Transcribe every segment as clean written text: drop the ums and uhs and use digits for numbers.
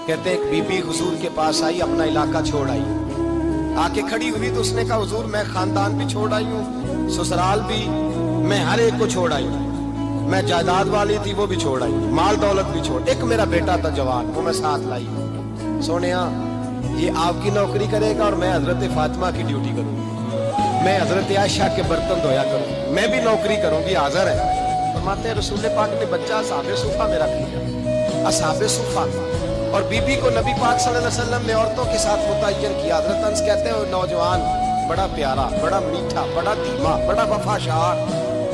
कहते एक बीबी हुजूर के पास आई, अपना इलाका छोड़ आई, आके खड़ी हुई तो उसने कहा हुजूर मैं खानदान भी छोड़ आई हूँ, ससुराल भी, मैं हर एक को छोड़ आई, मैं जायदाद वाली थी वो भी छोड़ आई, माल दौलत भी छोड़, एक मेरा बेटा था जवान वो मैं साथ लाई। सोनिया ये आपकी नौकरी करेगा और मैं हजरत फातिमा की ड्यूटी करूंगी, मैं हजरत आयशा के बर्तन धोया करूंगी, मैं भी नौकरी करूंगी। हाजिर है फरमाते हैं रसूल पाक ने बच्चा असहाबे सुफा में रख लिया, असहाबे सुफा, और बीबी को नबी पाक सल्लल्लाहु अलैहि वसल्लम ने औरतों के साथ मुतय्यन किया। हजरत अनस कहते हैं वो नौजवान बड़ा प्यारा, बड़ा मीठा, बड़ा धीमा, बड़ा वफाशार,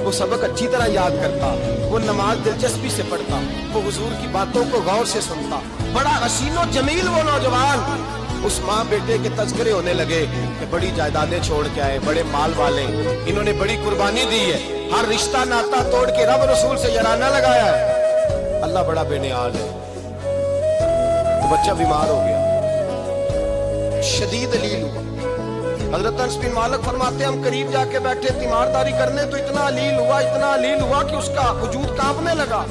वो सबक अच्छी तरह याद करता, वो नमाज दिलचस्पी से पढ़ता, वो हुजूर की बातों को गौर से सुनता, बड़ा हसीनो जमील वो नौजवान। उस माँ बेटे के तज़किरे होने लगे कि बड़ी जायदादें छोड़ के आए, बड़े माल वाले, इन्होंने बड़ी कुर्बानी दी है, हर रिश्ता नाता तोड़ के रब रसूल से यराना लगाया है, अल्लाह बड़ा बेनियाज है। तो बच्चा बीमार हो गया, शदीद अलील हुआ। हजरत अनस बिन मालिक फरमाते हम करीब जाके बैठे तीमारदारी करने तो इतना अलील हुआ कि उसका वजूद कांपने लगा।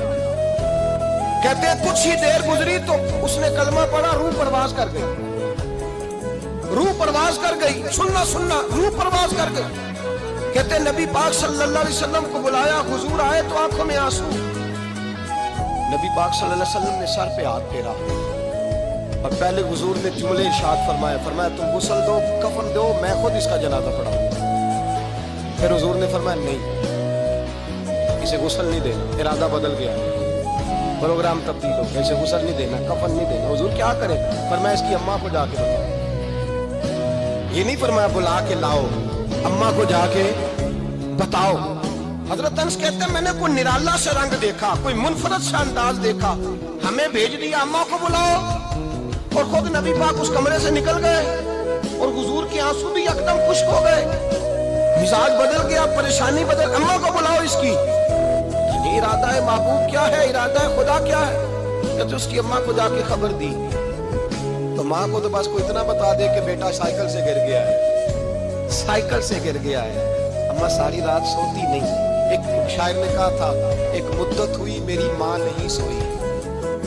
कहते कुछ ही देर गुजरी तो उसने कलमा पढ़ा, रूह परवाज कर गई, रूह परवाज कर गई, सुनना सुनना रूह परवाज कर गई। कहते नबी पाक सल्लल्लाहु अलैहि वसल्लम को बुलाया, हुजूर आए तो आंखों में आंसू। नबी पाक सल्लल्लाहु अलैहि वसल्लम ने सर पे हाथ फेरा और पहले हुजूर ने जुमले इरशाद फरमाया तुम गुस्ल दो, कफन दो, मैं खुद इसका जनाजा पढ़ाऊंगा। फिर हुजूर ने फरमाया नहीं, इसे गुस्ल नहीं देना, इरादा बदल गया, प्रोग्राम तब्दील हो गया, इसे गुस्ल नहीं देना, कफन नहीं देना। हुजूर क्या करें? फरमाया इसकी अम्मा को जाके बताओ, ये नहीं फरमाया बुला के लाओ, अम्मा को जाके बताओ। हजरत अनस कहते हैं मैंने कोई निराला सा रंग देखा, कोई मुनफरद सा अंदाज देखा, हमें भेज दिया अम्मा को बुलाओ, और खुद नबी पाक उस कमरे से निकल गए और हुजूर के आंसू भी एकदम खुश्क हो गए, मिजाज बदल गया, परेशानी बदल, अम्मा को बुलाओ इसकी। ये इरादा है महबूब क्या है, इरादा है खुदा क्या है? कहते उसकी अम्मा को जाके खबर दी तो माँ को तो बस को इतना बता दे कि बेटा साइकिल से गिर गया है, साइकिल से गिर गया है। अम्मा सारी रात सोती नहीं। एक शायर ने कहा था एक मुद्दत हुई मेरी माँ नहीं सोई,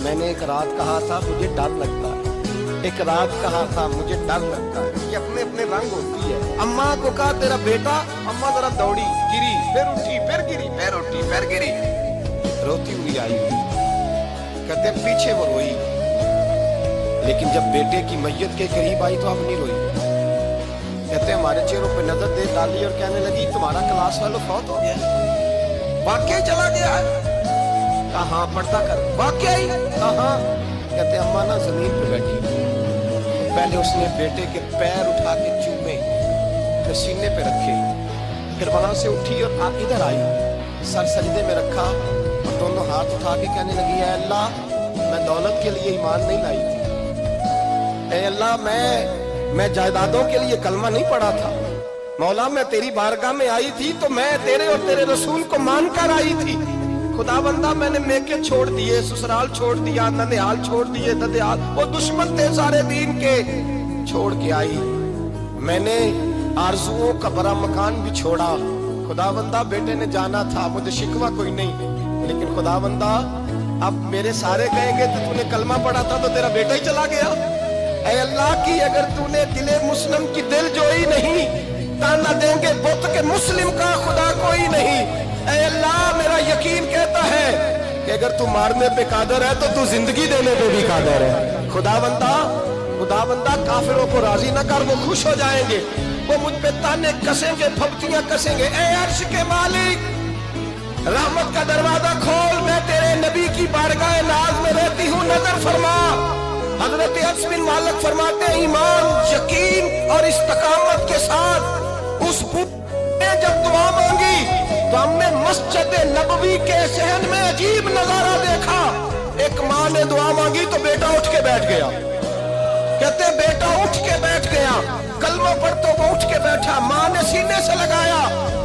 मैंने एक रात कहा था मुझे डर लगता है, एक रात कहा था मुझे डर लगता है। ये अपने अपने रंग होती है। अम्मा को कहा तेरा बेटा, अम्मा जरा दौड़ी, गिरी, फिर उठी, फिर गिरी, फिर उठी, फिर गिरी, रोती हुई आई। कहते पीछे वो रोई, लेकिन जब बेटे की मैयत के करीब आई तो अब नहीं रोई। कहते हमारे चेहरों पे नजर दे डाली और कहने लगी तुम्हारा क्लास वालों फौत हो गया, वाकई चला गया है। कहा पर्दा कर, वाकई कहा? कहते अम्मा ना जमीन पे बैठी, तो पहले उसने बेटे के पैर उठा के चूमे, फिर सीने पे रखे, फिर वहां से उठी और इधर आई, सर सजदे में रखा और दोनों हाथ उठा के कहने लगी है अल्लाह मैं दौलत के लिए ईमान नहीं लाई थी, ऐ अल्लाह मैं जायदादों के लिए कलमा नहीं पढ़ा था, मौला मैं तेरी बारगाह में आई थी तो मैं तेरे और तेरे रसूल को मानकर आई थी। खुदा बंदा मैंने मेके छोड़ दिए, ससुराल छोड़ दिया, ननिहाल छोड़ दिए, ददियाल, वो दुश्मन थे सारे दीन के, छोड़ के आई। मैंने आरजुओं का बड़ा मकान भी छोड़ा। खुदा बंदा बेटे ने जाना था, मुझे शिकवा कोई नहीं, लेकिन खुदा बंदा अब मेरे सारे कहेंगे तो तूने कलमा पढ़ा था तो तेरा बेटा ही चला गया। ऐ अल्लाह की अगर तूने दिले मुस्लिम की दिल जोई नहीं, ताना देंगे बुत के मुस्लिम का खुदा कोई नहीं। ऐ अल्लाह मेरा यकीन कहता है कि अगर तू मारने पे कादर है तो तू जिंदगी देने पे भी कादर है। खुदा बंदा काफिरों को राजी न कर, वो खुश हो जाएंगे, वो मुझ पे ताने कसेंगे, फब्तियां कसेंगे। ऐ अर्श के मालिक रहमत का दरवाजा खोल, मैं तेरे नबी की बारगाह नाज में रहती हूँ, नजर फरमा। हजरत अनस बिन मालिक फरमाते हैं ईमान, यकीन और इस्तकामत के साथ उस ने जब दुआ मांगी तो हमने मस्जिद नबवी के सहन में अजीब नजारा देखा। एक माँ ने दुआ मांगी तो बेटा उठ के बैठ गया। कहते बेटा उठ के बैठ गया, कलमा पढ़ तो वो उठ के बैठा, माँ ने सीने से लगाया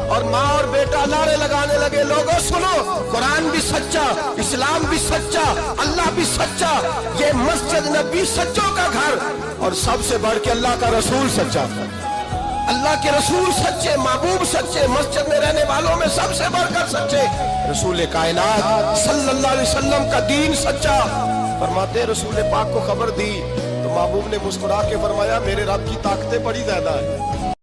और माँ और बेटा नारे लगाने लगे लोगों सुनो, कुरान भी सच्चा, इस्लाम भी सच्चा, अल्लाह भी सच्चा, ये मस्जिद नबी सच्चों का घर, और सबसे बढ़ के अल्लाह का रसूल सच्चा, अल्लाह के रसूल सच्चे, महबूब सच्चे, मस्जिद में रहने वालों में सबसे बढ़कर सच्चे रसूल कायनात सल्लल्लाहु अलैहि वसल्लम का दीन सच्चा। फरमाते हैं रसूल पाक को खबर दी तो महबूब ने मुस्कुरा के फरमाया मेरे रब की ताकतें बड़ी ज्यादा है।